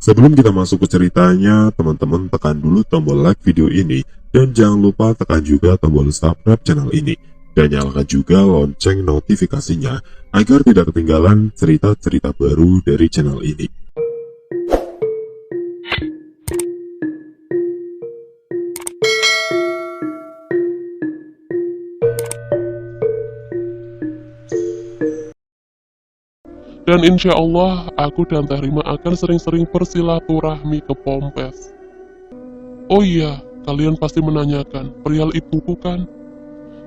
Sebelum kita masuk ke ceritanya, teman-teman tekan dulu tombol like video ini, dan jangan lupa tekan juga tombol subscribe channel ini, dan nyalakan juga lonceng notifikasinya, agar tidak ketinggalan cerita-cerita baru dari channel ini. Dan insya Allah, aku dan Teh Rima akan sering-sering bersilaturahmi ke Pompes. Oh iya, kalian pasti menanyakan, perihal ibuku kan?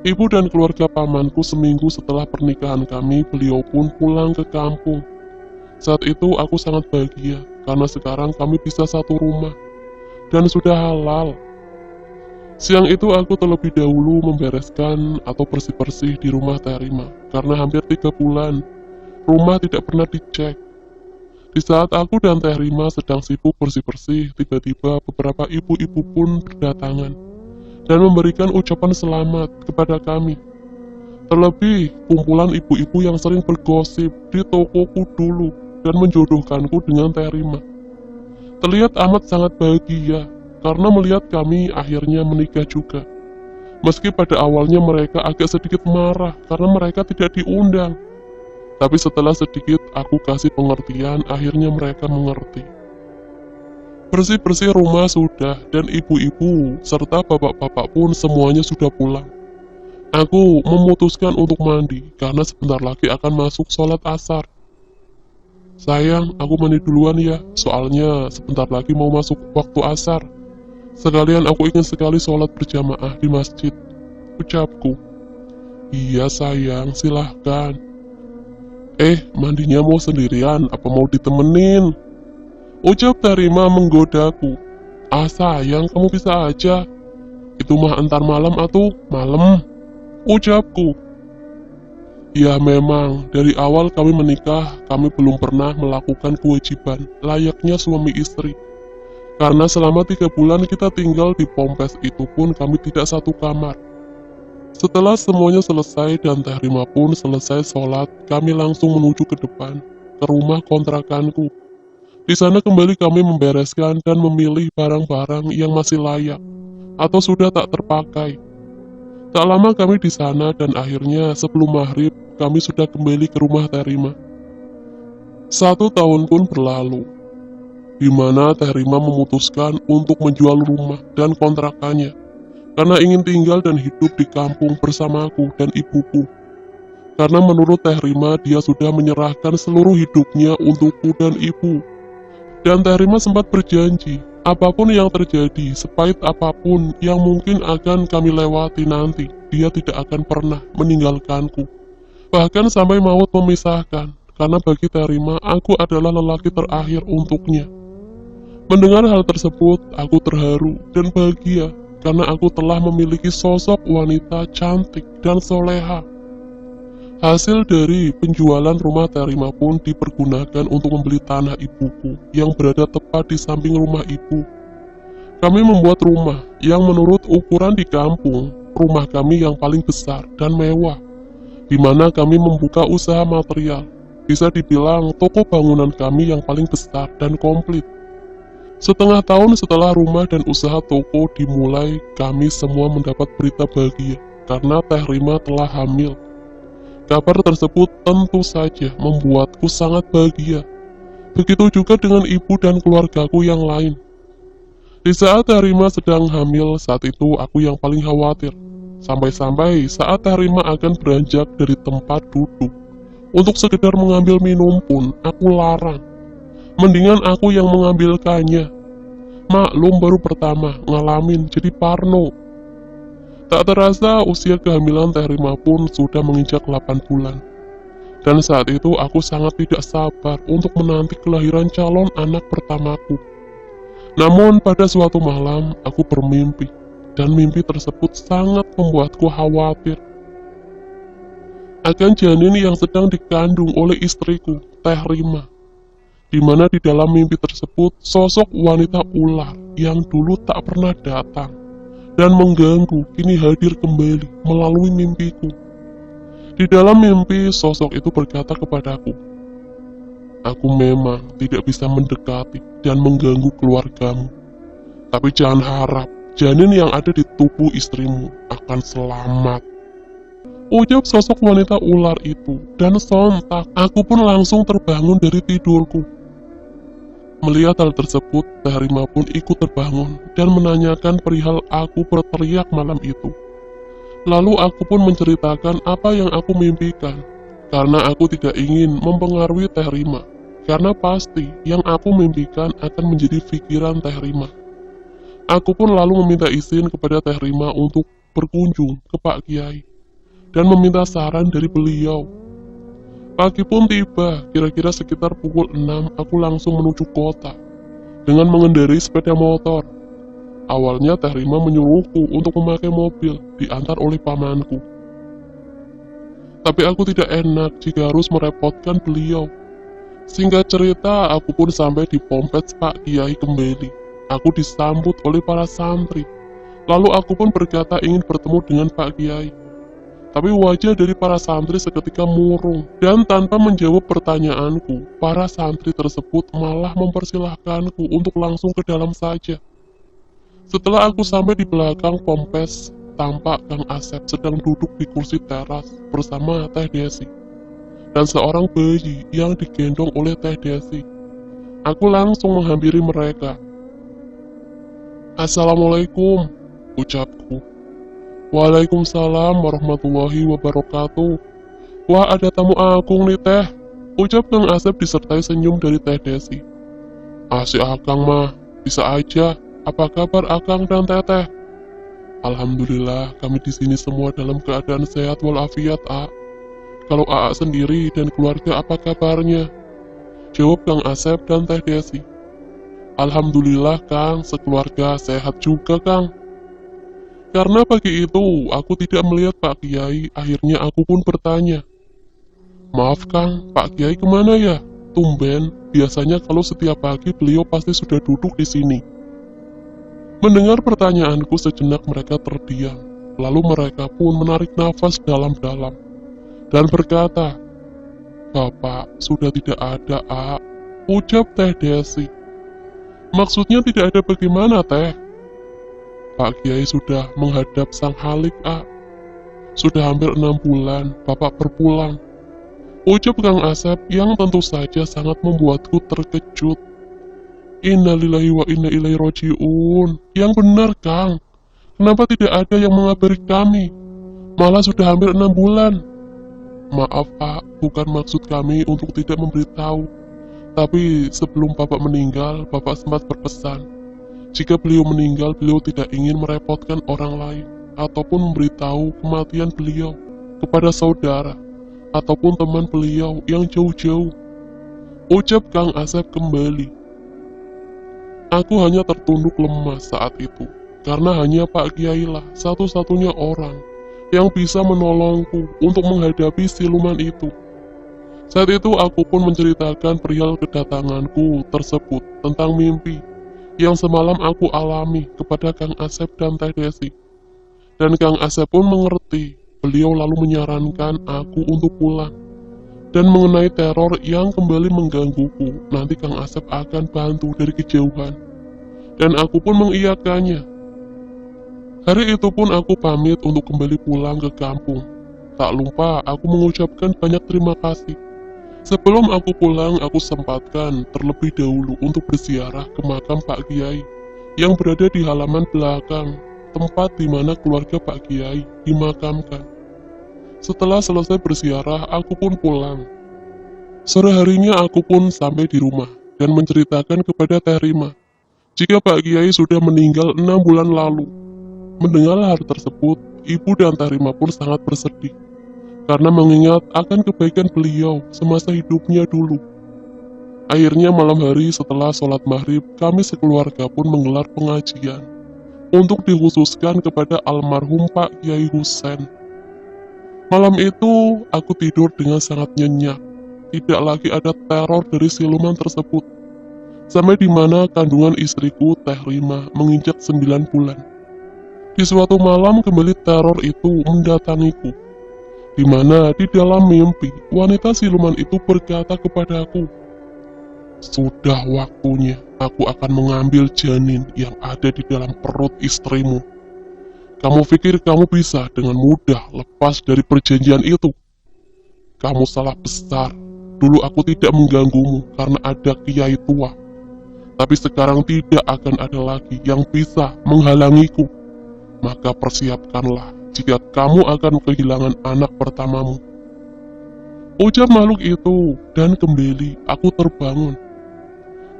Ibu dan keluarga pamanku seminggu setelah pernikahan kami, beliau pun pulang ke kampung. Saat itu aku sangat bahagia, karena sekarang kami bisa satu rumah, dan sudah halal. Siang itu aku terlebih dahulu membereskan atau bersih-bersih di rumah Teh Rima, karena hampir 3 bulan rumah tidak pernah dicek. Di saat aku dan Teh Rima sedang sibuk bersih-bersih, tiba-tiba beberapa ibu-ibu pun berdatangan dan memberikan ucapan selamat kepada kami. Terlebih, kumpulan ibu-ibu yang sering bergosip di tokoku dulu dan menjodohkanku dengan Teh Rima. Terlihat amat sangat bahagia karena melihat kami akhirnya menikah juga. Meski pada awalnya mereka agak sedikit marah karena mereka tidak diundang. Tapi setelah sedikit aku kasih pengertian, akhirnya mereka mengerti. Bersih-bersih rumah sudah, dan ibu-ibu serta bapak-bapak pun semuanya sudah pulang. Aku memutuskan untuk mandi, karena sebentar lagi akan masuk sholat asar. Sayang, aku mandi duluan ya, soalnya sebentar lagi mau masuk waktu asar. Sekalian aku ingin sekali sholat berjamaah di masjid, ucapku. Iya sayang, silahkan. Mandinya mau sendirian, apa mau ditemenin? Ucap Teh Rima menggodaku. Ah sayang, kamu bisa aja. Itu mah antar malam atau malam. Ucapku. Ya memang, dari awal kami menikah, kami belum pernah melakukan kewajiban layaknya suami istri. Karena selama 3 bulan kita tinggal di Pompes itu pun kami tidak satu kamar. Setelah semuanya selesai dan Teh Rima pun selesai sholat, kami langsung menuju ke depan, ke rumah kontrakanku. Di sana kembali kami membereskan dan memilih barang-barang yang masih layak, atau sudah tak terpakai. Tak lama kami di sana dan akhirnya sebelum maghrib, kami sudah kembali ke rumah Teh Rima. 1 tahun pun berlalu, di mana Teh Rima memutuskan untuk menjual rumah dan kontrakannya, karena ingin tinggal dan hidup di kampung bersamaku dan ibuku. Karena menurut Teh Rima, dia sudah menyerahkan seluruh hidupnya untukku dan ibu. Dan Teh Rima sempat berjanji, apapun yang terjadi, sepahit apapun yang mungkin akan kami lewati nanti, dia tidak akan pernah meninggalkanku. Bahkan sampai maut memisahkan, karena bagi Teh Rima, aku adalah lelaki terakhir untuknya. Mendengar hal tersebut, aku terharu dan bahagia, karena aku telah memiliki sosok wanita cantik dan soleha. Hasil dari penjualan rumah Teh Rima pun dipergunakan untuk membeli tanah ibuku yang berada tepat di samping rumah ibu. Kami membuat rumah yang menurut ukuran di kampung, rumah kami yang paling besar dan mewah, di mana kami membuka usaha material. Bisa dibilang toko bangunan kami yang paling besar dan komplit. Setengah tahun setelah rumah dan usaha toko dimulai, kami semua mendapat berita bahagia karena Teh Rima telah hamil. Kabar tersebut tentu saja membuatku sangat bahagia. Begitu juga dengan ibu dan keluargaku yang lain. Di saat Teh Rima sedang hamil, saat itu aku yang paling khawatir. Sampai-sampai saat Teh Rima akan beranjak dari tempat duduk, untuk sekedar mengambil minum pun aku larang. Mendingan aku yang mengambilkannya. Maklum baru pertama ngalamin jadi parno. Tak terasa usia kehamilan Teh Rima pun sudah menginjak 8 bulan. Dan saat itu aku sangat tidak sabar untuk menanti kelahiran calon anak pertamaku. Namun pada suatu malam aku bermimpi, dan mimpi tersebut sangat membuatku khawatir akan janin yang sedang dikandung oleh istriku, Teh Rima. Di mana di dalam mimpi tersebut sosok wanita ular yang dulu tak pernah datang dan mengganggu kini hadir kembali melalui mimpiku. Di dalam mimpi sosok itu berkata kepadaku, Aku memang tidak bisa mendekati dan mengganggu keluargamu. Tapi jangan harap janin yang ada di tubuh istrimu akan selamat. Ucap sosok wanita ular itu, dan sontak aku pun langsung terbangun dari tidurku. Melihat hal tersebut, Teh Rima pun ikut terbangun dan menanyakan perihal aku berteriak malam itu. Lalu aku pun menceritakan apa yang aku mimpikan, karena aku tidak ingin mempengaruhi Teh Rima, karena pasti yang aku mimpikan akan menjadi pikiran Teh Rima. Aku pun lalu meminta izin kepada Teh Rima untuk berkunjung ke Pak Kiai, dan meminta saran dari beliau. Pagi pun tiba, kira-kira sekitar pukul 6 aku langsung menuju kota, dengan mengendarai sepeda motor. Awalnya Teh Rima menyuruhku untuk memakai mobil, diantar oleh pamanku. Tapi aku tidak enak jika harus merepotkan beliau. Singkat cerita, aku pun sampai di Pompes Pak Kiai kembali. Aku disambut oleh para santri. Lalu aku pun berkata ingin bertemu dengan Pak Kiai. Tapi wajah dari para santri seketika murung, dan tanpa menjawab pertanyaanku, para santri tersebut malah mempersilahkanku untuk langsung ke dalam saja. Setelah aku sampai di belakang Pompes, tampak Kang Asep sedang duduk di kursi teras bersama Teh Desi, dan seorang bayi yang digendong oleh Teh Desi. Aku langsung menghampiri mereka. "Assalamualaikum," ucapku. "Waalaikumsalam warahmatullahi wabarakatuh. Wah, ada tamu agung nih Teh," ucap Kang Asep disertai senyum dari Teh Desi. "Si Akang mah, bisa aja. Apa kabar Akang dan Teteh?" "Alhamdulillah, kami di sini semua dalam keadaan sehat walafiat, A. Kalau AA sendiri dan keluarga apa kabarnya?" jawab Kang Asep dan Teh Desi. "Alhamdulillah Kang, sekeluarga sehat juga Kang." Karena pagi itu aku tidak melihat Pak Kiai, akhirnya aku pun bertanya. "Maaf Kang, Pak Kiai kemana ya? Tumben, biasanya kalau setiap pagi beliau pasti sudah duduk di sini." Mendengar pertanyaanku sejenak mereka terdiam, lalu mereka pun menarik nafas dalam-dalam dan berkata, "Bapak sudah tidak ada, A," ucap Teh Desi. "Maksudnya tidak ada bagaimana Teh?" "Pak Kiai sudah menghadap Sang Halik, A. Sudah hampir 6 bulan Bapak berpulang," ucap Kang Asep yang tentu saja sangat membuatku terkejut. Innalillahi wa inna ilaihi roji'un. Yang benar Kang, kenapa tidak ada yang mengabari kami? Malah sudah hampir 6 bulan. "Maaf Pak, bukan maksud kami untuk tidak memberitahu. Tapi sebelum Bapak meninggal, Bapak sempat berpesan. Jika beliau meninggal, beliau tidak ingin merepotkan orang lain, ataupun memberitahu kematian beliau kepada saudara, ataupun teman beliau yang jauh-jauh," ucap Kang Asep kembali. Aku hanya tertunduk lemas saat itu, karena hanya Pak Kiai lah satu-satunya orang yang bisa menolongku untuk menghadapi siluman itu. Saat itu aku pun menceritakan perihal kedatanganku tersebut tentang mimpi yang semalam aku alami kepada Kang Asep dan Teh Desi. Dan Kang Asep pun mengerti, beliau lalu menyarankan aku untuk pulang. Dan mengenai teror yang kembali menggangguku, nanti Kang Asep akan bantu dari kejauhan. Dan aku pun mengiyakannya. Hari itu pun aku pamit untuk kembali pulang ke kampung. Tak lupa aku mengucapkan banyak terima kasih. Sebelum aku pulang, aku sempatkan terlebih dahulu untuk berziarah ke makam Pak Kiai yang berada di halaman belakang, tempat di mana keluarga Pak Kiai dimakamkan. Setelah selesai berziarah, aku pun pulang. Sore harinya aku pun sampai di rumah dan menceritakan kepada Teh Rima jika Pak Kiai sudah meninggal 6 bulan lalu. Mendengar hal tersebut, Ibu dan Teh Rima pun sangat bersedih karena mengingat akan kebaikan beliau semasa hidupnya dulu. Akhirnya malam hari setelah sholat maghrib, kami sekeluarga pun menggelar pengajian untuk dikhususkan kepada almarhum Pak Kiai Husein. Malam itu, aku tidur dengan sangat nyenyak. Tidak lagi ada teror dari siluman tersebut. Sampai di mana kandungan istriku, Teh Rima, menginjak 9 bulan. Di suatu malam kembali teror itu mendatangiku. Di mana di dalam mimpi, wanita siluman itu berkata kepadaku, Sudah waktunya aku akan mengambil janin yang ada di dalam perut istrimu. Kamu pikir kamu bisa dengan mudah lepas dari perjanjian itu? Kamu salah besar. Dulu aku tidak mengganggumu karena ada kiai tua. Tapi sekarang tidak akan ada lagi yang bisa menghalangiku. Maka persiapkanlah jika kamu akan kehilangan anak pertamamu. Ujar makhluk itu, dan kembali aku terbangun.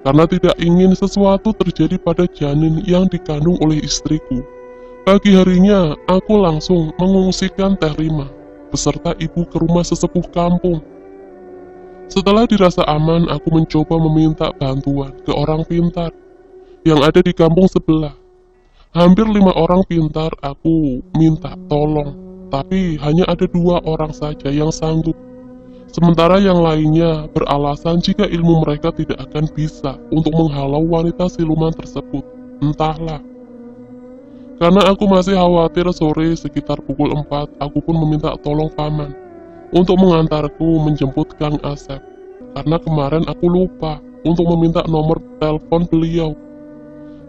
Karena tidak ingin sesuatu terjadi pada janin yang dikandung oleh istriku. Pagi harinya, aku langsung mengungsikan Teh Rima beserta ibu ke rumah sesepuh kampung. Setelah dirasa aman, aku mencoba meminta bantuan ke orang pintar yang ada di kampung sebelah. Hampir 5 orang pintar aku minta tolong, tapi hanya ada 2 orang saja yang sanggup. Sementara yang lainnya beralasan jika ilmu mereka tidak akan bisa untuk menghalau wanita siluman tersebut. Entahlah. Karena aku masih khawatir, sore sekitar pukul 4, aku pun meminta tolong paman untuk mengantarku menjemput Kang Asep. Karena kemarin aku lupa untuk meminta nomor telepon beliau.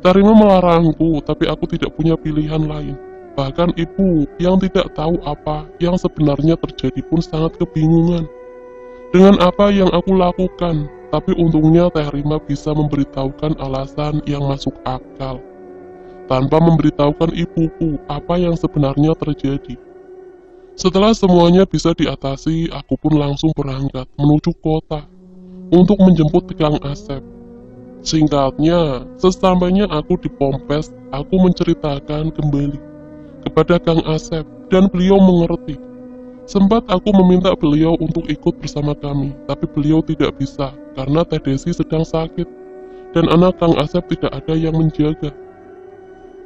Tarima melarangku, tapi aku tidak punya pilihan lain. Bahkan ibu yang tidak tahu apa yang sebenarnya terjadi pun sangat kebingungan dengan apa yang aku lakukan. Tapi untungnya Teh Rima bisa memberitahukan alasan yang masuk akal tanpa memberitahukan ibuku apa yang sebenarnya terjadi. Setelah semuanya bisa diatasi, aku pun langsung berangkat menuju kota untuk menjemput Kang Asep. Singkatnya, sesampainya aku di Pompes, aku menceritakan kembali kepada Kang Asep dan beliau mengerti. Sempat aku meminta beliau untuk ikut bersama kami, tapi beliau tidak bisa karena Teh Desi sedang sakit dan anak Kang Asep tidak ada yang menjaga.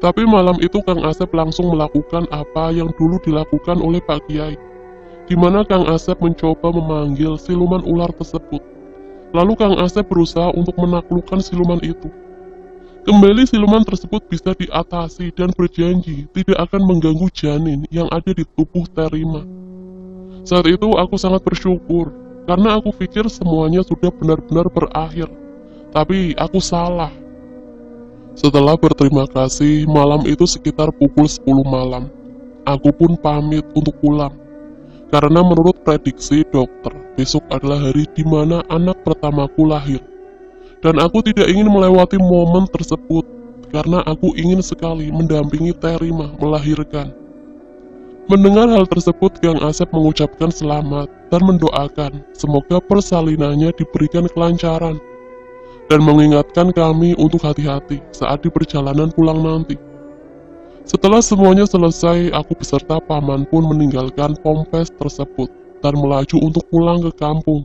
Tapi malam itu Kang Asep langsung melakukan apa yang dulu dilakukan oleh Pak Kiai, di mana Kang Asep mencoba memanggil siluman ular tersebut. Lalu Kang Asep berusaha untuk menaklukkan siluman itu. Kembali siluman tersebut bisa diatasi dan berjanji tidak akan mengganggu janin yang ada di tubuh Teh Rima. Saat itu aku sangat bersyukur, karena aku pikir semuanya sudah benar-benar berakhir. Tapi aku salah. Setelah berterima kasih, malam itu sekitar pukul 10 malam. Aku pun pamit untuk pulang. Karena menurut prediksi dokter, besok adalah hari di mana anak pertamaku lahir. Dan aku tidak ingin melewati momen tersebut, karena aku ingin sekali mendampingi Teh Rima melahirkan. Mendengar hal tersebut, Kang Asep mengucapkan selamat dan mendoakan semoga persalinannya diberikan kelancaran, dan mengingatkan kami untuk hati-hati saat di perjalanan pulang nanti. Setelah semuanya selesai, aku beserta paman pun meninggalkan Pompes tersebut dan melaju untuk pulang ke kampung.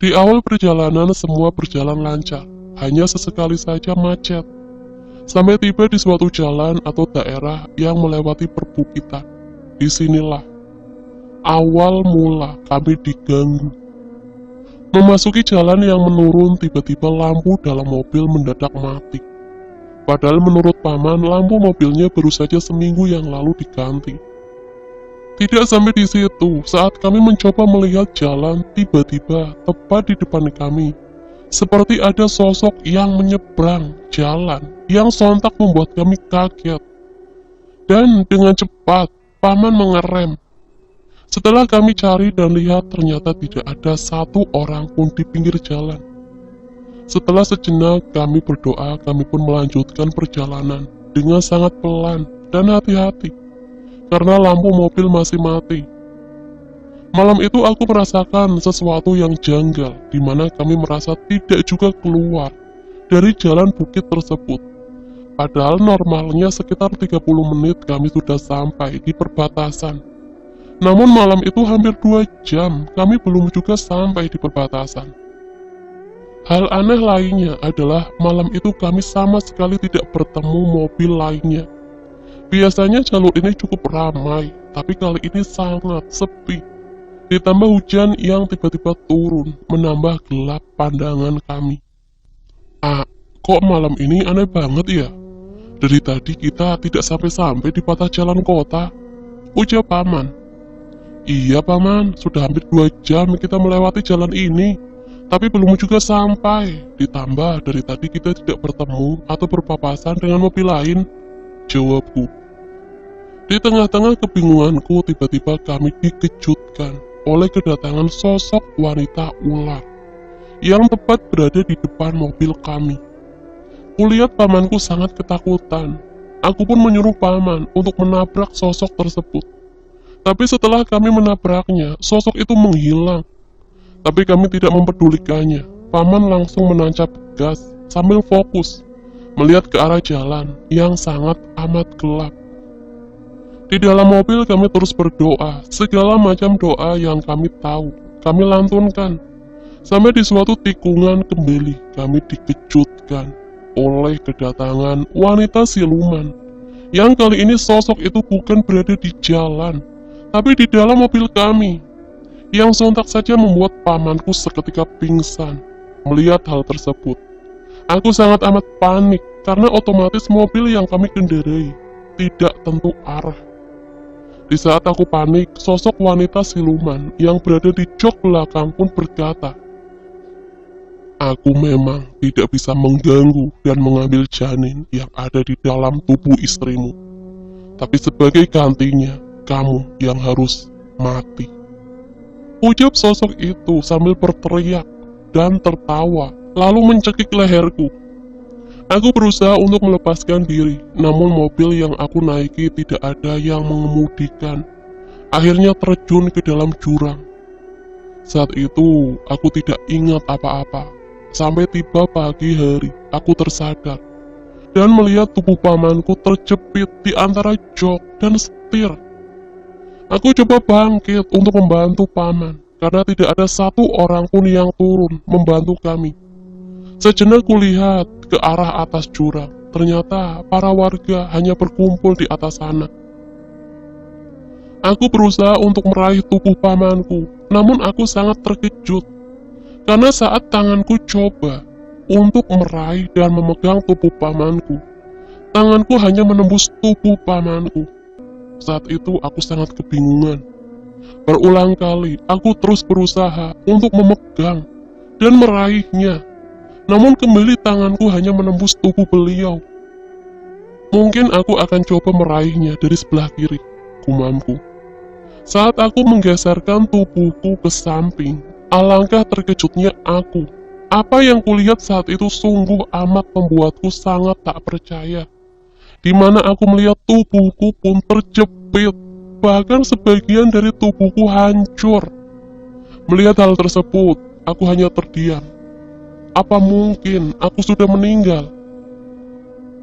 Di awal perjalanan semua berjalan lancar, hanya sesekali saja macet. Sampai tiba di suatu jalan atau daerah yang melewati perbukitan. Disinilah awal mula kami diganggu. Memasuki jalan yang menurun, tiba-tiba lampu dalam mobil mendadak mati. Padahal menurut paman, lampu mobilnya baru saja seminggu yang lalu diganti. Tidak sampai di situ, saat kami mencoba melihat jalan, tiba-tiba tepat di depan kami, seperti ada sosok yang menyeberang jalan, yang sontak membuat kami kaget. Dan dengan cepat, paman mengerem. Setelah kami cari dan lihat, ternyata tidak ada satu orang pun di pinggir jalan. Setelah sejenak kami berdoa, kami pun melanjutkan perjalanan dengan sangat pelan dan hati-hati, karena lampu mobil masih mati. Malam itu aku merasakan sesuatu yang janggal, di mana kami merasa tidak juga keluar dari jalan bukit tersebut. Padahal normalnya sekitar 30 menit kami sudah sampai di perbatasan. Namun malam itu hampir 2 jam, kami belum juga sampai di perbatasan. Hal aneh lainnya adalah malam itu kami sama sekali tidak bertemu mobil lainnya. Biasanya jalur ini cukup ramai, tapi kali ini sangat sepi. Ditambah hujan yang tiba-tiba turun, menambah gelap pandangan kami. Kok malam ini aneh banget ya? Dari tadi kita tidak sampai-sampai di patah jalan kota, ujar paman. Iya paman, sudah hampir 2 jam kita melewati jalan ini. Tapi belum juga sampai. Ditambah dari tadi kita tidak bertemu atau berpapasan dengan mobil lain, jawabku. Di tengah-tengah kebingunganku, tiba-tiba kami dikejutkan oleh kedatangan sosok wanita ular yang tepat berada di depan mobil kami. Kulihat pamanku sangat ketakutan. Aku pun menyuruh paman untuk menabrak sosok tersebut. Tapi setelah kami menabraknya, sosok itu menghilang. Tapi kami tidak mempedulikannya. Paman langsung menancap gas sambil fokus melihat ke arah jalan yang sangat amat gelap. Di dalam mobil kami terus berdoa, segala macam doa yang kami tahu, kami lantunkan. Sampai di suatu tikungan kembali, kami dikejutkan oleh kedatangan wanita siluman. Yang kali ini sosok itu bukan berada di jalan, tapi di dalam mobil kami. Yang sontak saja membuat pamanku seketika pingsan melihat hal tersebut. Aku sangat amat panik karena otomatis mobil yang kami kendarai tidak tentu arah. Di saat aku panik, sosok wanita siluman yang berada di jok belakang pun berkata, "Aku memang tidak bisa mengganggu dan mengambil janin yang ada di dalam tubuh istrimu. Tapi sebagai gantinya, kamu yang harus mati." Ucap sosok itu sambil berteriak dan tertawa, lalu mencekik leherku. Aku berusaha untuk melepaskan diri, namun mobil yang aku naiki tidak ada yang mengemudikan. Akhirnya terjun ke dalam jurang. Saat itu, aku tidak ingat apa-apa. Sampai tiba pagi hari, aku tersadar dan melihat tubuh pamanku terjepit di antara jok dan setir. Aku coba bangkit untuk membantu paman, karena tidak ada satu orang pun yang turun membantu kami. Sejenak kulihat ke arah atas jurang, ternyata para warga hanya berkumpul di atas sana. Aku berusaha untuk meraih tubuh pamanku, namun aku sangat terkejut, karena saat tanganku coba untuk meraih dan memegang tubuh pamanku, tanganku hanya menembus tubuh pamanku. Saat itu aku sangat kebingungan. Berulang kali aku terus berusaha untuk memegang dan meraihnya, namun kembali tanganku hanya menembus tubuh beliau. Mungkin aku akan coba meraihnya dari sebelah kiri, gumamku. Saat aku menggeserkan tubuhku ke samping, alangkah terkejutnya aku. Apa yang kulihat saat itu sungguh amat membuatku sangat tak percaya. Di mana aku melihat tubuhku pun terjepit, bahkan sebagian dari tubuhku hancur. Melihat hal tersebut, aku hanya terdiam. Apa mungkin aku sudah meninggal?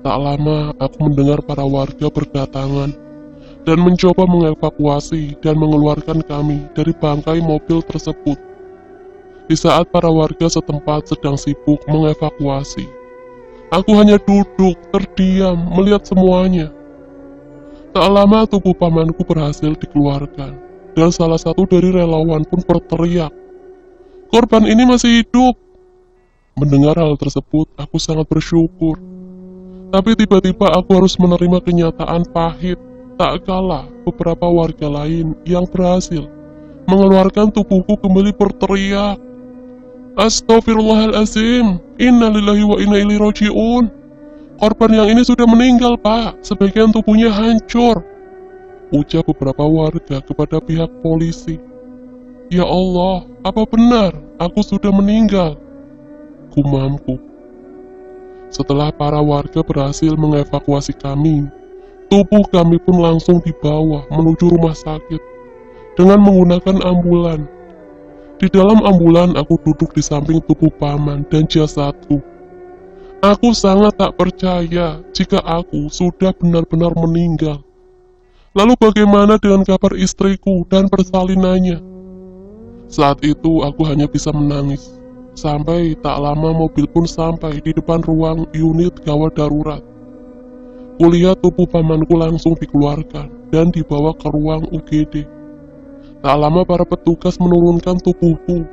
Tak lama aku mendengar para warga berdatangan dan mencoba mengevakuasi dan mengeluarkan kami dari bangkai mobil tersebut. Di saat para warga setempat sedang sibuk mengevakuasi, aku hanya duduk, terdiam, melihat semuanya. Tak lama tubuh pamanku berhasil dikeluarkan, dan salah satu dari relawan pun berteriak, "Korban ini masih hidup!" Mendengar hal tersebut, aku sangat bersyukur. Tapi tiba-tiba aku harus menerima kenyataan pahit, tak kalah beberapa warga lain yang berhasil mengeluarkan tubuhku kembali berteriak, "Astaghfirullahaladzim, innalillahi wa inna ilaihi raji'un. Korban yang ini sudah meninggal, Pak. Sebagian tubuhnya hancur," ucap beberapa warga kepada pihak polisi. "Ya Allah, apa benar aku sudah meninggal?" gumamku. Setelah para warga berhasil mengevakuasi kami, tubuh kami pun langsung dibawa menuju rumah sakit dengan menggunakan ambulan. Di dalam ambulan aku duduk di samping tubuh paman dan jasadku. Aku sangat tak percaya jika aku sudah benar-benar meninggal. Lalu bagaimana dengan kabar istriku dan persalinannya? Saat itu aku hanya bisa menangis. Sampai tak lama mobil pun sampai di depan ruang unit gawat darurat. Kulihat tubuh pamanku langsung dikeluarkan dan dibawa ke ruang UGD. Tak lama para petugas menurunkan tubuhku.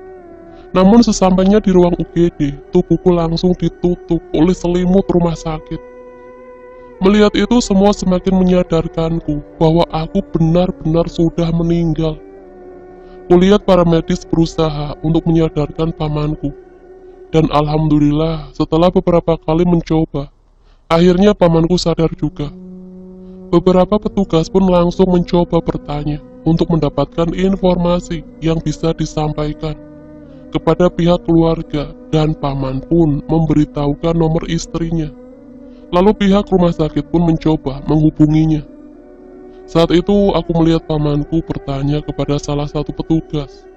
Namun sesampainya di ruang UGD, tubuhku langsung ditutup oleh selimut rumah sakit. Melihat itu semua semakin menyadarkanku bahwa aku benar-benar sudah meninggal. Kulihat para medis berusaha untuk menyadarkan pamanku. Dan alhamdulillah setelah beberapa kali mencoba, akhirnya pamanku sadar juga. Beberapa petugas pun langsung mencoba bertanya untuk mendapatkan informasi yang bisa disampaikan kepada pihak keluarga, dan paman pun memberitahukan nomor istrinya. Lalu pihak rumah sakit pun mencoba menghubunginya. Saat itu aku melihat pamanku bertanya kepada salah satu petugas,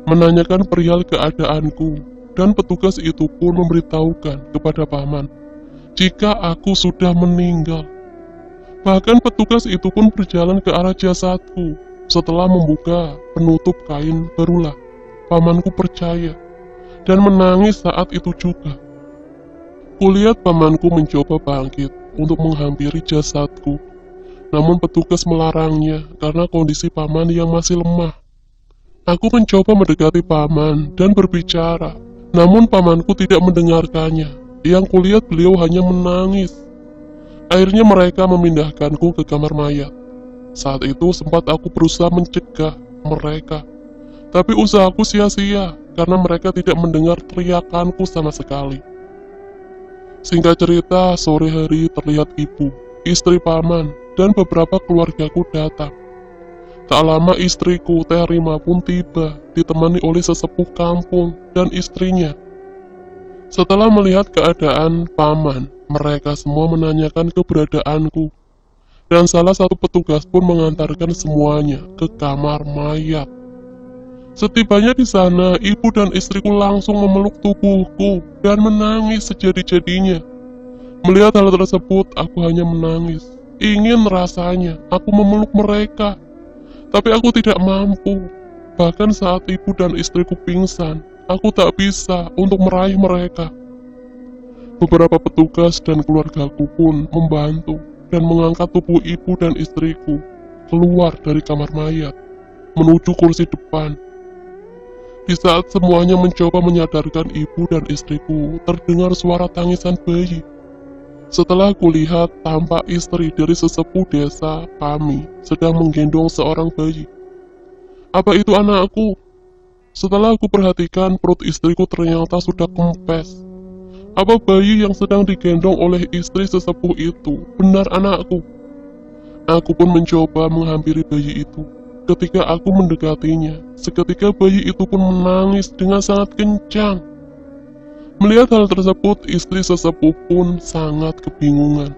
menanyakan perihal keadaanku, dan petugas itu pun memberitahukan kepada paman jika aku sudah meninggal. Bahkan petugas itu pun berjalan ke arah jasadku. Setelah membuka penutup kain, barulah pamanku percaya dan menangis saat itu juga. Kulihat pamanku mencoba bangkit untuk menghampiri jasadku, namun petugas melarangnya karena kondisi paman yang masih lemah. Aku mencoba mendekati paman dan berbicara, namun pamanku tidak mendengarkannya. Yang kulihat beliau hanya menangis. Akhirnya mereka memindahkanku ke kamar mayat. Saat itu sempat aku berusaha mencegah mereka, tapi usahaku sia-sia karena mereka tidak mendengar teriakanku sama sekali. Singkat cerita, sore hari terlihat ibu, istri paman, dan beberapa keluargaku datang. Tak lama istriku, Teh Rima pun tiba, ditemani oleh sesepuh kampung dan istrinya. Setelah melihat keadaan paman, mereka semua menanyakan keberadaanku, dan salah satu petugas pun mengantarkan semuanya ke kamar mayat. Setibanya di sana, ibu dan istriku langsung memeluk tubuhku dan menangis sejadi-jadinya. Melihat hal tersebut, aku hanya menangis. Ingin rasanya aku memeluk mereka, tapi aku tidak mampu. Bahkan saat ibu dan istriku pingsan, aku tak bisa untuk meraih mereka. Beberapa petugas dan keluargaku pun membantu dan mengangkat tubuh ibu dan istriku keluar dari kamar mayat, menuju kursi depan. Di saat semuanya mencoba menyadarkan ibu dan istriku, terdengar suara tangisan bayi. Setelah kulihat, tampak istri dari sesepuh desa kami sedang menggendong seorang bayi. Apa itu anakku? Setelah aku perhatikan, perut istriku ternyata sudah kempes. Apa bayi yang sedang digendong oleh istri sesepuh itu benar anakku? Aku pun mencoba menghampiri bayi itu. Ketika aku mendekatinya, seketika bayi itu pun menangis dengan sangat kencang. Melihat hal tersebut, istri sesepuh pun sangat kebingungan.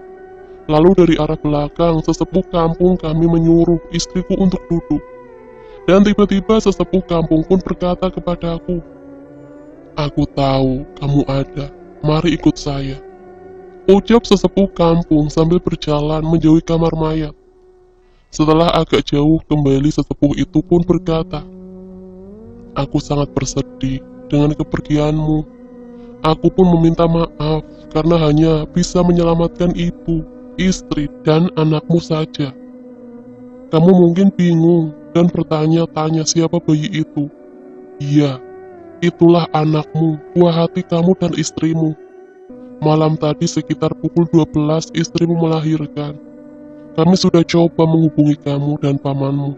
Lalu dari arah belakang, sesepuh kampung kami menyuruh istriku untuk duduk. Dan tiba-tiba sesepuh kampung pun berkata kepadaku, "Aku tahu kamu ada, mari ikut saya." Ucap sesepuh kampung sambil berjalan menjauhi kamar mayat. Setelah agak jauh kembali, sesepuh itu pun berkata, "Aku sangat bersedih dengan kepergianmu. Aku pun meminta maaf karena hanya bisa menyelamatkan ibu, istri, dan anakmu saja. Kamu mungkin bingung dan bertanya-tanya siapa bayi itu. Iya, itulah anakmu, buah hati kamu dan istrimu. Malam tadi sekitar pukul 12 istrimu melahirkan. Kami sudah coba menghubungi kamu dan pamanmu,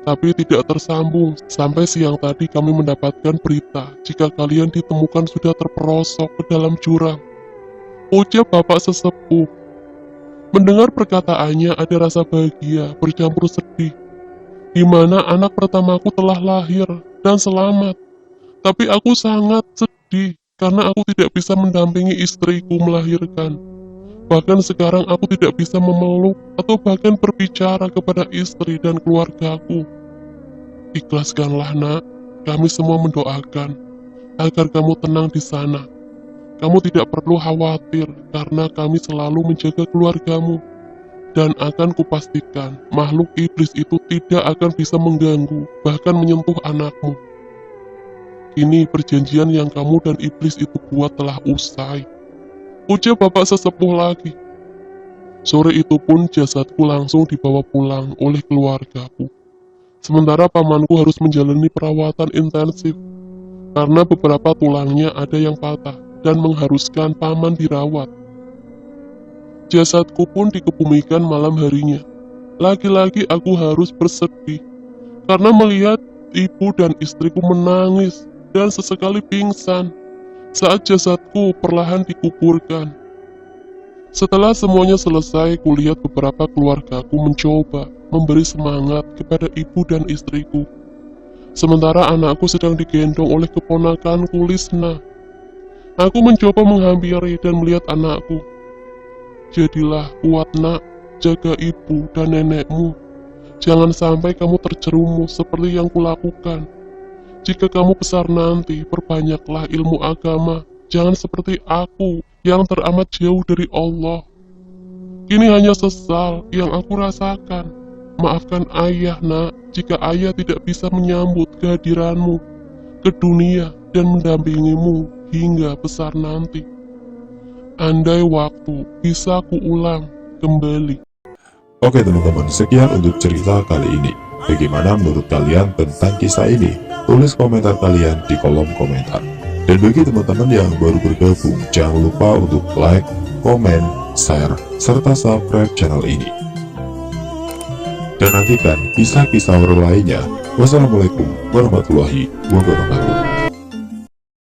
tapi tidak tersambung. Sampai siang tadi kami mendapatkan berita jika kalian ditemukan sudah terperosok ke dalam jurang." Ucap bapak sesepuh. Mendengar perkataannya ada rasa bahagia bercampur sedih, di mana anak pertamaku telah lahir dan selamat. Tapi aku sangat sedih karena aku tidak bisa mendampingi istriku melahirkan. Bahkan sekarang aku tidak bisa memeluk atau bahkan berbicara kepada istri dan keluargaku. Ikhlaskanlah nak, kami semua mendoakan agar kamu tenang di sana. Kamu tidak perlu khawatir karena kami selalu menjaga keluargamu. Dan akan kupastikan makhluk iblis itu tidak akan bisa mengganggu bahkan menyentuh anakmu. Kini perjanjian yang kamu dan iblis itu buat telah usai. Ucap bapak sesepuh lagi. Sore itu pun jasadku langsung dibawa pulang oleh keluargaku. Sementara pamanku harus menjalani perawatan intensif karena beberapa tulangnya ada yang patah dan mengharuskan paman dirawat. Jasadku pun dikebumikan malam harinya. Lagi-lagi aku harus bersedih karena melihat ibu dan istriku menangis dan sesekali pingsan saat jasadku perlahan dikuburkan. Setelah semuanya selesai, kulihat beberapa keluargaku mencoba memberi semangat kepada ibu dan istriku. Sementara anakku sedang digendong oleh keponakanku Lisna. Aku mencoba menghampiri dan melihat anakku. Jadilah kuat nak, jaga ibu dan nenekmu. Jangan sampai kamu terjerumus seperti yang kulakukan. Jika kamu besar nanti, perbanyaklah ilmu agama. Jangan seperti aku yang teramat jauh dari Allah. Ini hanya sesal yang aku rasakan. Maafkan ayah nak, jika ayah tidak bisa menyambut kehadiranmu ke dunia dan mendampingimu hingga besar nanti. Andai waktu bisa kuulang kembali. Oke teman-teman, sekian untuk cerita kali ini. Bagaimana menurut kalian tentang kisah ini? Tulis komentar kalian di kolom komentar. Dan bagi teman-teman yang baru bergabung, jangan lupa untuk like, komen, share, serta subscribe channel ini. Dan nantikan kisah-kisah horor lainnya. Wassalamualaikum warahmatullahi wabarakatuh.